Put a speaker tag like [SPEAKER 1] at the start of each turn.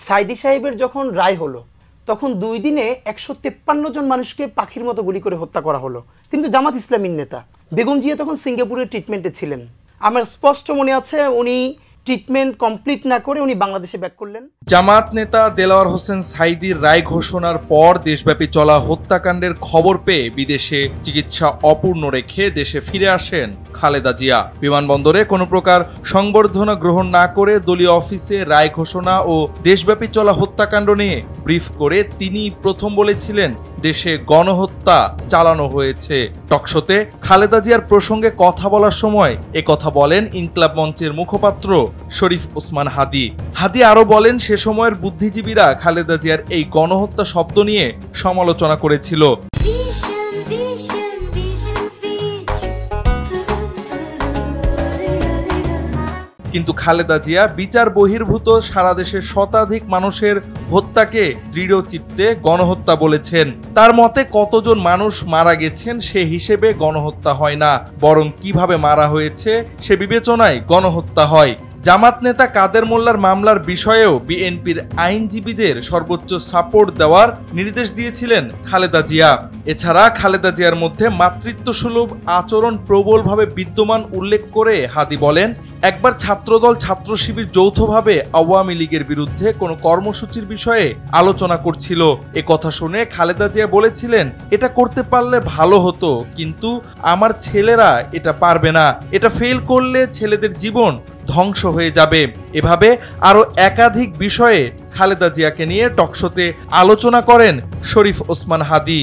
[SPEAKER 1] সাইদি সাহেবের যখন রায় হলো তখন 2 দিনে 153 জন মানুষকে পাখির মতো গুলি করে হত্যা করা হলো। কিন্তু জামাত ইসলামীর নেতা বেগম জিয়া তখন সিঙ্গাপুরে ট্রিটমেন্টে ছিলেন। আমার স্পষ্ট মনে আছে উনি ট্রিটমেন্ট কমপ্লিট না করে উনি বাংলাদেশে ব্যাক করলেন।
[SPEAKER 2] জামাত নেতা দেলাওয়ার হোসেন সাঈদীর রায় ঘোষণার পর দেশব্যাপী চলা হত্যাকাণ্ডের খবর পেয়ে বিদেশে চিকিৎসা অপূর্ণ রেখে দেশে ফিরে আসেন খালেদা জিয়া। বিমানবন্দরে কোনো প্রকার সংবর্ধনা গ্রহণ না করে দলীয় অফিসে রায় ঘোষণা ও দেশব্যাপী চলা হত্যাকাণ্ড নিয়ে ব্রিফ করে তিনি প্রথম বলেছিলেন দেশে গণহত্যা চালানো হয়েছে। টকশোতে খালেদা জিয়ার প্রসঙ্গে কথা বলার সময় একথা বলেন ইনকিলাব মঞ্চের মুখপাত্র শরীফ ওসমান হাদী। হাদী আরো বলেন সে সময়ের বুদ্ধিজীবীরা খালেদা জিয়ার এই গণহত্যা শব্দ নিয়ে সমালোচনা করেছিল। কিন্তু খালেদা জিয়া বিচার বহির্ভূত সারা দেশের শতাধিক মানুষের হত্যাকে দৃঢ় চিত্তে গণহত্যা বলেছেন। তার মতে কতজন মানুষ মারা গেছেন সে হিসেবে গণহত্যা হয় না, বরং কিভাবে মারা হয়েছে সে বিবেচনায় গণহত্যা হয়। জামাত নেতা কাদের মোল্লার মামলার বিষয়েও বিএনপির আইনজীবীদের সর্বোচ্চ সাপোর্ট দেওয়ার নির্দেশ দিয়েছিলেন খালেদা জিয়া। এছাড়া খালেদা জিয়ার মধ্যে মাতৃত্বসুলভ আচরণ প্রবলভাবে বিদ্যমান উল্লেখ করে হাদী বলেন, একবার ছাত্রদল ছাত্র শিবির যৌথভাবে আওয়ামী লীগের বিরুদ্ধে কোনো কর্মসূচির বিষয়ে আলোচনা করছিল। এ কথা শুনে খালেদা জিয়া বলেছিলেন, এটা করতে পারলে ভালো হতো, কিন্তু আমার ছেলেরা এটা পারবে না, এটা ফেল করলে ছেলেদের জীবন ধ্বংস হয়ে যাবে। এভাবে আরো একাধিক বিষয়ে খালেদা জিয়াকে নিয়ে টকশোতে আলোচনা করেন শরীফ ওসমান হাদী।